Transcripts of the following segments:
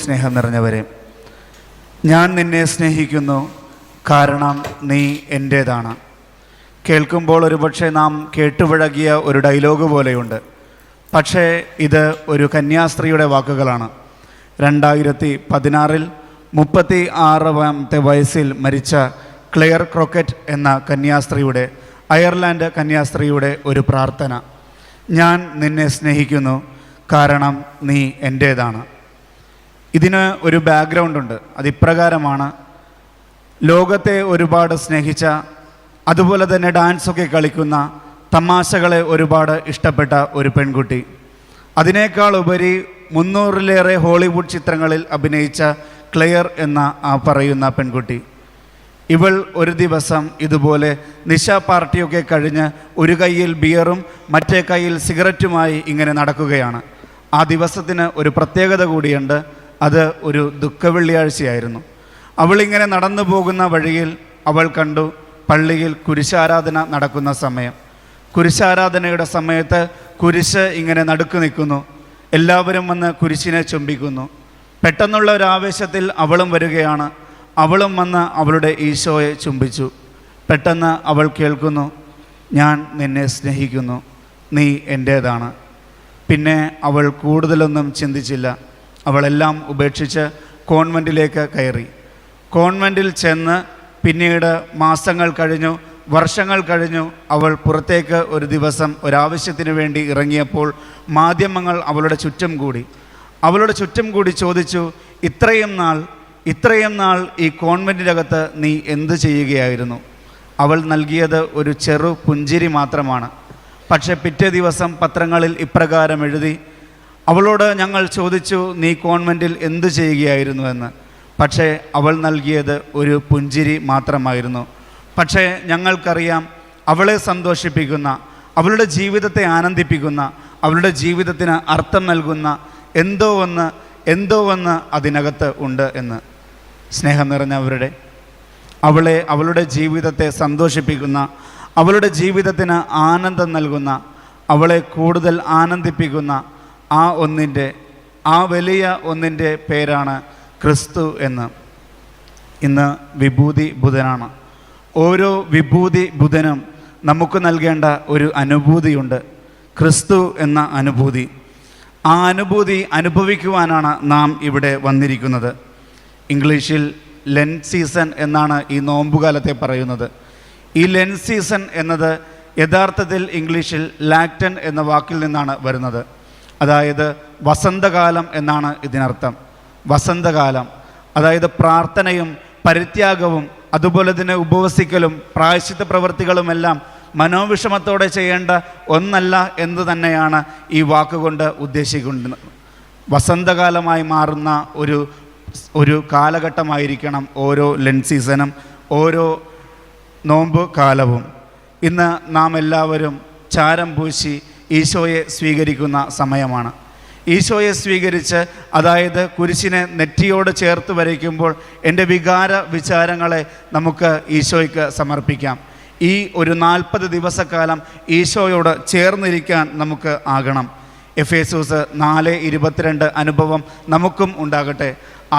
സ്നേഹം നിറഞ്ഞവരെ, ഞാൻ നിന്നെ സ്നേഹിക്കുന്നു, കാരണം നീ എൻ്റേതാണ്. കേൾക്കുമ്പോൾ ഒരുപക്ഷെ നാം കേട്ടുപഴകിയ ഒരു ഡയലോഗ് പോലെയുണ്ട്. പക്ഷേ ഇത് ഒരു കന്യാസ്ത്രീയുടെ വാക്കുകളാണ്. 2016 36ാമത്തെ വയസ്സിൽ മരിച്ച ക്ലെയർ ക്രോക്കറ്റ് എന്ന കന്യാസ്ത്രീയുടെ, അയർലാൻഡ് കന്യാസ്ത്രീയുടെ ഒരു പ്രാർത്ഥന. ഞാൻ നിന്നെ സ്നേഹിക്കുന്നു, കാരണം നീ എൻ്റേതാണ്. ഇതിന് ഒരു ബാക്ക്ഗ്രൗണ്ട് ഉണ്ട്. അതിപ്രകാരമാണ്: ലോകത്തെ ഒരുപാട് സ്നേഹിച്ച, അതുപോലെ തന്നെ ഡാൻസൊക്കെ കളിക്കുന്ന, തമാശകളെ ഒരുപാട് ഇഷ്ടപ്പെട്ട ഒരു പെൺകുട്ടി. അതിനേക്കാൾ ഉപരി 300-ലേറെ ഹോളിവുഡ് ചിത്രങ്ങളിൽ അഭിനയിച്ച ക്ലെയർ എന്ന ആ പറയുന്ന പെൺകുട്ടി. ഇവൾ ഒരു ദിവസം ഇതുപോലെ നിശാ പാർട്ടിയൊക്കെ കഴിഞ്ഞ് ഒരു കയ്യിൽ ബിയറും മറ്റേ കയ്യിൽ സിഗരറ്റുമായി ഇങ്ങനെ നടക്കുകയാണ്. ആ ദിവസത്തിന് ഒരു പ്രത്യേകത കൂടിയുണ്ട്. അത് ഒരു ദുഃഖവെള്ളിയാഴ്ചയായിരുന്നു. അവളിങ്ങനെ നടന്നു പോകുന്ന വഴിയിൽ അവൾ കണ്ടു പള്ളിയിൽ കുരിശാരാധന നടക്കുന്ന സമയം. കുരിശാരാധനയുടെ സമയത്ത് കുരിശ് ഇങ്ങനെ നടുക്ക് നിൽക്കുന്നു. എല്ലാവരും വന്ന് കുരിശിനെ ചുംബിക്കുന്നു. പെട്ടെന്നുള്ള ഒരു ആവേശത്തിൽ അവളും വരികയാണ്. അവളും വന്ന് അവളുടെ ഈശോയെ ചുംബിച്ചു. പെട്ടെന്ന് അവൾ കേൾക്കുന്നു, ഞാൻ നിന്നെ സ്നേഹിക്കുന്നു, നീ എൻ്റേതാണ്. പിന്നെ അവൾ കൂടുതലൊന്നും ചിന്തിച്ചില്ല. അവളെല്ലാം ഉപേക്ഷിച്ച് കോൺവെൻറ്റിലേക്ക് കയറി. കോൺവെൻറ്റിൽ ചെന്ന് പിന്നീട് മാസങ്ങൾ കഴിഞ്ഞു, വർഷങ്ങൾ കഴിഞ്ഞു. അവൾ പുറത്തേക്ക് ഒരു ദിവസം ഒരാവശ്യത്തിന് വേണ്ടി ഇറങ്ങിയപ്പോൾ മാധ്യമങ്ങൾ അവളുടെ ചുറ്റും കൂടി ചോദിച്ചു, ഇത്രയും നാൾ ഈ കോൺവെൻറ്റിനകത്ത് നീ എന്ത് ചെയ്യുകയായിരുന്നു? അവൾ നൽകിയത് ഒരു ചെറു പുഞ്ചിരി മാത്രമാണ്. പക്ഷേ പിറ്റേ ദിവസം പത്രങ്ങളിൽ ഇപ്രകാരം എഴുതി: അവളോട് ഞങ്ങൾ ചോദിച്ചു, നീ കോൺവെൻറ്റിൽ എന്തു ചെയ്യുകയായിരുന്നു എന്ന്. പക്ഷേ അവൾ നൽകിയത് ഒരു പുഞ്ചിരി മാത്രമായിരുന്നു. പക്ഷേ ഞങ്ങൾക്കറിയാം, അവളെ സന്തോഷിപ്പിക്കുന്ന, അവളുടെ ജീവിതത്തെ ആനന്ദിപ്പിക്കുന്ന, അവളുടെ ജീവിതത്തിന് അർത്ഥം നൽകുന്ന എന്തോ ഒന്ന് അതിനകത്ത് ഉണ്ട് എന്ന്. സ്നേഹം നിറഞ്ഞവരുടെ, അവളുടെ ജീവിതത്തെ സന്തോഷിപ്പിക്കുന്ന, അവളുടെ ജീവിതത്തിന് ആനന്ദം നൽകുന്ന, അവളെ കൂടുതൽ ആനന്ദിപ്പിക്കുന്ന ആ വലിയ ഒന്നിൻ്റെ പേരാണ് ക്രിസ്തു എന്ന്. ഇന്ന് വിഭൂതി ബുധനാണ്. ഓരോ വിഭൂതി ബുധനും നമുക്ക് നൽകേണ്ട ഒരു അനുഭൂതിയുണ്ട്, ക്രിസ്തു എന്ന അനുഭൂതി. ആ അനുഭൂതി അനുഭവിക്കുവാനാണ് നാം ഇവിടെ വന്നിരിക്കുന്നത്. ഇംഗ്ലീഷിൽ ലെൻറ്റ് സീസൺ എന്നാണ് ഈ നോമ്പുകാലത്തെ പറയുന്നത്. ഈ ലെൻറ്റ് സീസൺ എന്നത് യഥാർത്ഥത്തിൽ ഇംഗ്ലീഷിൽ ലാക്ടൻ എന്ന വാക്കിൽ നിന്നാണ് വരുന്നത്. അതായത് വസന്തകാലം എന്നാണ് ഇതിനർത്ഥം. വസന്തകാലം അതായത് പ്രാർത്ഥനയും പരിത്യാഗവും അതുപോലെ തന്നെ ഉപവസിക്കലും പ്രായശ്ചിത്ത പ്രവൃത്തികളുമെല്ലാം മനോവിഷമത്തോടെ ചെയ്യേണ്ട ഒന്നല്ല എന്ന് തന്നെയാണ് ഈ വാക്കുകൊണ്ട് ഉദ്ദേശിക്കുന്നത്. വസന്തകാലമായി മാറുന്ന ഒരു കാലഘട്ടമായിരിക്കണം ഓരോ ലെൻറ്റ് സീസണും, ഓരോ നോമ്പ് കാലവും. ഇന്ന് നാം എല്ലാവരും ചാരം പൂശി ഈശോയെ സ്വീകരിക്കുന്ന സമയമാണ്. ഈശോയെ സ്വീകരിച്ച്, അതായത് കുരിശിനെ നെറ്റിയോട് ചേർത്ത് വരയ്ക്കുമ്പോൾ എൻ്റെ വിചാരങ്ങളെ നമുക്ക് ഈശോയ്ക്ക് സമർപ്പിക്കാം. ഈ ഒരു 40 ദിവസക്കാലം ഈശോയോട് ചേർന്നിരിക്കാൻ നമുക്ക് ആകണം. എഫേസ്യോസ് 4:22 അനുഭവം നമുക്കും ഉണ്ടാകട്ടെ.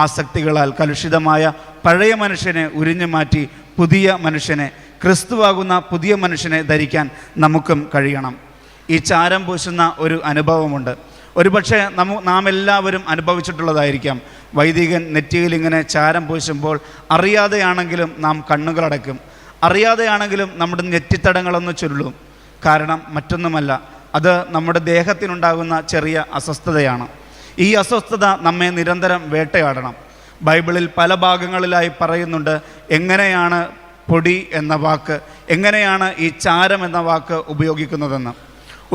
ആസക്തികളാൽ കലുഷിതമായ പഴയ മനുഷ്യനെ ഉരിഞ്ഞു മാറ്റി പുതിയ മനുഷ്യനെ, ക്രിസ്തുവാകുന്ന പുതിയ മനുഷ്യനെ ധരിക്കാൻ നമുക്കും കഴിയണം. ഈ ചാരം പൂശുന്ന ഒരു അനുഭവമുണ്ട്. ഒരുപക്ഷെ നാം എല്ലാവരും അനുഭവിച്ചിട്ടുള്ളതായിരിക്കാം. വൈദികൻ നെറ്റിയിൽ ഇങ്ങനെ ചാരം പൂശുമ്പോൾ അറിയാതെയാണെങ്കിലും നാം കണ്ണുകളടയ്ക്കും, അറിയാതെയാണെങ്കിലും നമ്മുടെ നെറ്റിത്തടങ്ങളൊന്ന് ചുരുളും. കാരണം മറ്റൊന്നുമല്ല, അത് നമ്മുടെ ദേഹത്തിനുണ്ടാകുന്ന ചെറിയ അസ്വസ്ഥതയാണ്. ഈ അസ്വസ്ഥത നമ്മെ നിരന്തരം വേട്ടയാടണം. ബൈബിളിൽ പല ഭാഗങ്ങളിലായി പറയുന്നുണ്ട് എങ്ങനെയാണ് പൊടി എന്ന വാക്ക്, എങ്ങനെയാണ് ഈ ചാരം എന്ന വാക്ക് ഉപയോഗിക്കുന്നതെന്ന്.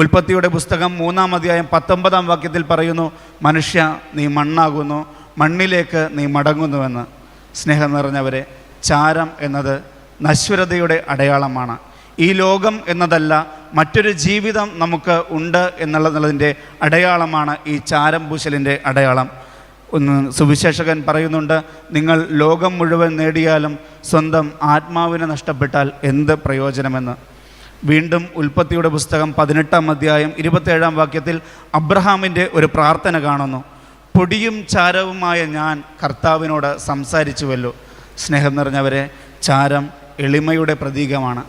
ഉൽപ്പത്തിയുടെ പുസ്തകം 3-ാം അധ്യായം 19-ാം വാക്യത്തിൽ പറയുന്നു, മനുഷ്യ നീ മണ്ണാകുന്നു, മണ്ണിലേക്ക് നീ മടങ്ങുന്നുവെന്ന്. സ്നേഹം നിറഞ്ഞവരെ, ചാരം എന്നത് നശ്വരതയുടെ അടയാളമാണ്. ഈ ലോകം എന്നതല്ല, മറ്റൊരു ജീവിതം നമുക്ക് ഉണ്ട് എന്നുള്ളതിൻ്റെ അടയാളമാണ് ഈ ചാരം പൂശലിൻ്റെ അടയാളം. സുവിശേഷകൻ പറയുന്നുണ്ട്, നിങ്ങൾ ലോകം മുഴുവൻ നേടിയാലും സ്വന്തം ആത്മാവിനെ നഷ്ടപ്പെട്ടാൽ എന്ത് പ്രയോജനമെന്ന്. വീണ്ടും ഉൽപ്പത്തിയുടെ പുസ്തകം 18-ാം അധ്യായം 27-ാം വാക്യത്തിൽ അബ്രഹാമിൻ്റെ ഒരു പ്രാർത്ഥന കാണുന്നു. പൊടിയും ചാരവുമായ ഞാൻ കർത്താവിനോട് സംസാരിച്ചുവല്ലോ. സ്നേഹം നിറഞ്ഞവരെ, ചാരം എളിമയുടെ പ്രതീകമാണ്.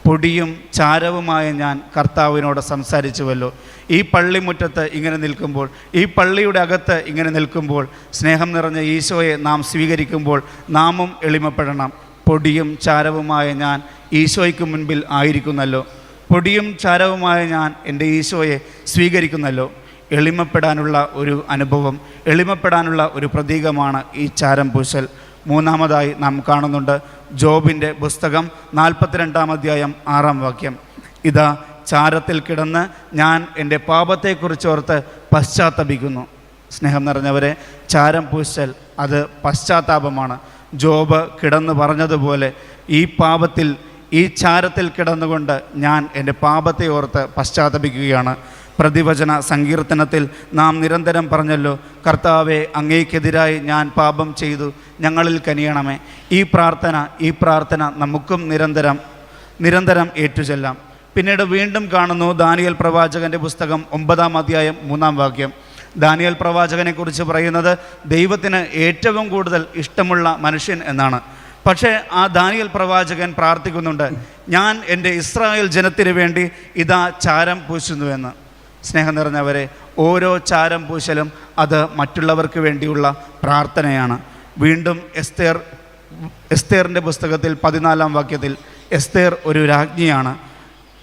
പൊടിയും ചാരവുമായ ഞാൻ കർത്താവിനോട് സംസാരിച്ചുവല്ലോ. ഈ പള്ളിമുറ്റത്ത് ഇങ്ങനെ നിൽക്കുമ്പോൾ, ഈ പള്ളിയുടെ അകത്ത് ഇങ്ങനെ നിൽക്കുമ്പോൾ, സ്നേഹം നിറഞ്ഞ ഈശോയെ നാം സ്വീകരിക്കുമ്പോൾ നാമും എളിമപ്പെടണം. പൊടിയും ചാരവുമായ ഞാൻ ഈശോയ്ക്ക് മുൻപിൽ ആയിരിക്കുന്നല്ലോ. പൊടിയും ചാരവുമായ ഞാൻ എൻ്റെ ഈശോയെ സ്വീകരിക്കുന്നല്ലോ. എളിമപ്പെടാനുള്ള ഒരു അനുഭവം, എളിമപ്പെടാനുള്ള ഒരു പ്രതീകമാണ് ഈ ചാരം പൂശൽ. മൂന്നാമതായി നാം കാണുന്നുണ്ട് ജോബിൻ്റെ പുസ്തകം 42-ാം അധ്യായം 6-ാം വാക്യം. ഇതാ ചാരത്തിൽ കിടന്ന് ഞാൻ എൻ്റെ പാപത്തെക്കുറിച്ചോർത്ത് പശ്ചാത്തപിക്കുന്നു. സ്നേഹം നിറഞ്ഞവരെ, ചാരം പൂശൽ അത് പശ്ചാത്താപമാണ്. ജോബ് കിടന്ന് പറഞ്ഞതുപോലെ ഈ പാപത്തിൽ, ഈ ചാരത്തിൽ കിടന്നുകൊണ്ട് ഞാൻ എൻ്റെ പാപത്തെ ഓർത്ത് പശ്ചാത്തപിക്കുകയാണ്. പ്രതിവചന സങ്കീർത്തനത്തിൽ നാം നിരന്തരം പറഞ്ഞല്ലോ, കർത്താവെ അങ്ങേക്കെതിരായി ഞാൻ പാപം ചെയ്തു, ഞങ്ങളിൽ കനിയണമേ. ഈ പ്രാർത്ഥന നമുക്കും നിരന്തരം ഏറ്റുചൊല്ലാം. പിന്നീട് വീണ്ടും കാണുന്നു ദാനിയേൽ പ്രവാചകൻ്റെ പുസ്തകം 9-ാം അധ്യായം 3-ാം വാക്യം. ദാനിയേൽ പ്രവാചകനെക്കുറിച്ച് പറയുന്നത് ദൈവത്തിന് ഏറ്റവും കൂടുതൽ ഇഷ്ടമുള്ള മനുഷ്യൻ എന്നാണ്. പക്ഷേ ആ ദാനിയേൽ പ്രവാചകൻ പ്രാർത്ഥിക്കുന്നുണ്ട്, ഞാൻ എൻ്റെ ഇസ്രായേൽ ജനത്തിന് വേണ്ടി ഇതാ ചാരം പൂശുന്നുവെന്ന്. സ്നേഹം നിറഞ്ഞവരെ, ഓരോ ചാരം പൂശലും അത് മറ്റുള്ളവർക്ക് വേണ്ടിയുള്ള പ്രാർത്ഥനയാണ്. വീണ്ടും എസ്തേറിൻ്റെ പുസ്തകത്തിൽ 14-ാം വാക്യത്തിൽ എസ്തേർ ഒരു രാജ്ഞിയാണ്.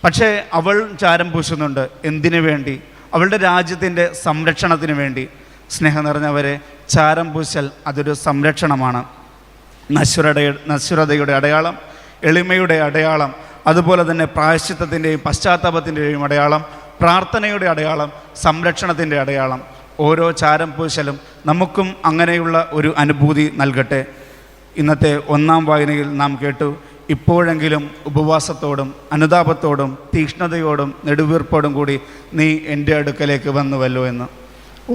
പക്ഷേ അവൾ ചാരം പൂശുന്നുണ്ട്. എന്തിനു വേണ്ടി? അവളുടെ രാജ്യത്തിൻ്റെ സംരക്ഷണത്തിന് വേണ്ടി. സ്നേഹം നിറഞ്ഞവരെ, ചാരം പൂശൽ അതൊരു സംരക്ഷണമാണ്. നശ്വരതയുടെ അടയാളം, എളിമയുടെ അടയാളം, അതുപോലെ തന്നെ പ്രായശ്ചിത്തത്തിൻ്റെയും പശ്ചാത്താപത്തിൻ്റെയും അടയാളം, പ്രാർത്ഥനയുടെ അടയാളം, സംരക്ഷണത്തിൻ്റെ അടയാളം. ഓരോ ചാരം പൂശലും നമുക്കും അങ്ങനെയുള്ള ഒരു അനുഭൂതി നൽകട്ടെ. ഇന്നത്തെ 1-ാം വായനയിൽ നാം കേട്ടു, ഇപ്പോഴെങ്കിലും ഉപവാസത്തോടും അനുതാപത്തോടും തീക്ഷ്ണതയോടും നെടുവീർപ്പോടും കൂടി നീ എൻ്റെ അടുക്കലേക്ക് വന്നുവല്ലോ എന്ന്.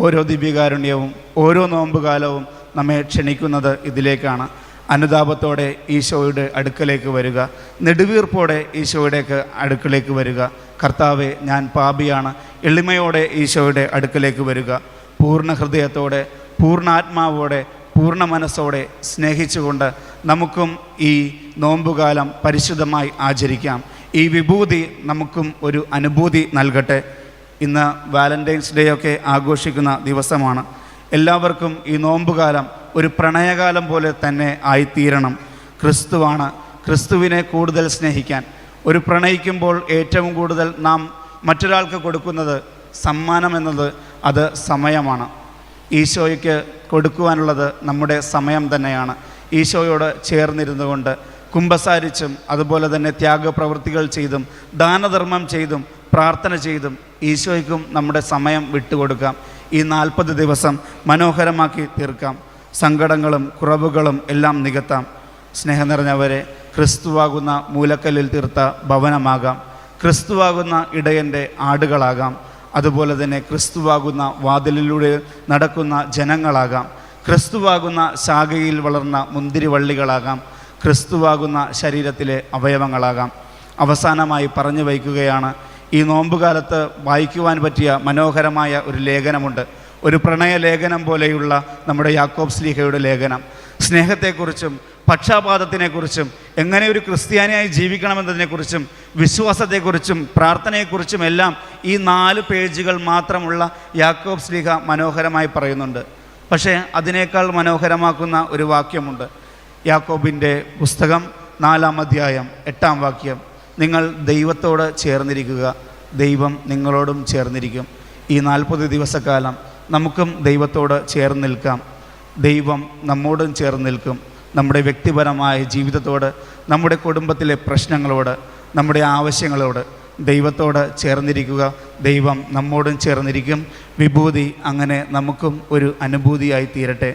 ഓരോ ദിവ്യകാരുണ്യവും ഓരോ നോമ്പുകാലവും നമ്മെ ക്ഷണിക്കുന്നത് ഇതിലേക്കാണ്. അനുതാപത്തോടെ ഈശോയുടെ അടുക്കലേക്ക് വരിക, നെടുവീർപ്പോടെ ഈശോയുടെ അടുക്കലേക്ക് വരിക. കർത്താവെ, ഞാൻ പാപിയാണ്. എളിമയോടെ ഈശോയുടെ അടുക്കലേക്ക് വരിക. പൂർണ്ണ ഹൃദയത്തോടെ, പൂർണ്ണാത്മാവോടെ, പൂർണ്ണ മനസ്സോടെ സ്നേഹിച്ചുകൊണ്ട് നമുക്കും ഈ നോമ്പുകാലം പരിശുദ്ധമായി ആചരിക്കാം. ഈ വിഭൂതി നമുക്കും ഒരു അനുഭൂതി നൽകട്ടെ. ഇന്ന് വാലന്റൈൻസ് ഡേ ഒക്കെ ആഘോഷിക്കുന്ന ദിവസമാണ്. എല്ലാവർക്കും ഈ നോമ്പുകാലം ഒരു പ്രണയകാലം പോലെ തന്നെ ആയിത്തീരണം. ക്രിസ്തുവാണ്. ക്രിസ്തുവിനെ കൂടുതൽ സ്നേഹിക്കാൻ, ഒരു പ്രണയിക്കുമ്പോൾ ഏറ്റവും കൂടുതൽ നാം മറ്റൊരാൾക്ക് കൊടുക്കുന്നത് സമ്മാനം എന്നത് അത് സമയമാണ്. ഈശോയ്ക്ക് കൊടുക്കുവാനുള്ളത് നമ്മുടെ സമയം തന്നെയാണ്. ഈശോയോട് ചേർന്നിരുന്നു കൊണ്ട് കുമ്പസാരിച്ചും അതുപോലെ തന്നെ ത്യാഗപ്രവൃത്തികൾ ചെയ്തും ദാനധർമ്മം ചെയ്തും പ്രാർത്ഥന ചെയ്തും ഈശോയ്ക്കും നമ്മുടെ സമയം വിട്ടുകൊടുക്കാം. ഈ 40 ദിവസം മനോഹരമാക്കി തീർക്കാം. സങ്കടങ്ങളും കുറവുകളും എല്ലാം നികത്താം. സ്നേഹം നിറഞ്ഞവരെ, ക്രിസ്തുവാകുന്ന മൂലക്കല്ലിൽ തീർത്ത ഭവനമാകാം, ക്രിസ്തുവാകുന്ന ഇടയൻ്റെ ആടുകളാകാം, അതുപോലെ തന്നെ ക്രിസ്തുവാകുന്ന വാതിലിലൂടെ നടക്കുന്ന ജനങ്ങളാകാം, ക്രിസ്തുവാകുന്ന ശാഖയിൽ വളർന്ന മുന്തിരിവള്ളികളാകാം, ക്രിസ്തുവാകുന്ന ശരീരത്തിലെ അവയവങ്ങളാകാം. അവസാനമായി പറഞ്ഞു വയ്ക്കുകയാണ്, ഈ നോമ്പുകാലത്ത് വായിക്കുവാൻ പറ്റിയ മനോഹരമായ ഒരു ലേഖനമുണ്ട്. ഒരു പ്രണയ ലേഖനം പോലെയുള്ള നമ്മുടെ യാക്കോബ് ശ്ലീഹയുടെ ലേഖനം. സ്നേഹത്തെക്കുറിച്ചും പക്ഷാപാതത്തിനെക്കുറിച്ചും എങ്ങനെ ഒരു ക്രിസ്ത്യാനിയായി ജീവിക്കണമെന്നതിനെക്കുറിച്ചും വിശ്വാസത്തെക്കുറിച്ചും പ്രാർത്ഥനയെക്കുറിച്ചും എല്ലാം ഈ 4 പേജുകൾ മാത്രമുള്ള യാക്കോബ് ശ്ലീഹ മനോഹരമായി പറയുന്നുണ്ട്. പക്ഷേ അതിനേക്കാൾ മനോഹരമാക്കുന്ന ഒരു വാക്യമുണ്ട്. യാക്കോബിൻ്റെ പുസ്തകം 4-ാം അധ്യായം 8-ാം വാക്യം. നിങ്ങൾ ദൈവത്തോട് ചേർന്നിരിക്കുക, ദൈവം നിങ്ങളോടും ചേർന്നിരിക്കും. ഈ 40 ദിവസക്കാലം നമുക്കും ദൈവത്തോട് ചേർന്ന് നിൽക്കാം. ദൈവം നമ്മോടും ചേർന്ന് നിൽക്കും. നമ്മുടെ വ്യക്തിപരമായ ജീവിതത്തോട്, നമ്മുടെ കുടുംബത്തിലെ പ്രശ്നങ്ങളോട്, നമ്മുടെ ആവശ്യങ്ങളോട് ദൈവത്തോട് ചേർന്നിരിക്കുക. ദൈവം നമ്മോടും ചേർന്നിരിക്കും. വിഭൂതി അങ്ങനെ നമുക്കും ഒരു അനുഭൂതിയായി തീരട്ടെ.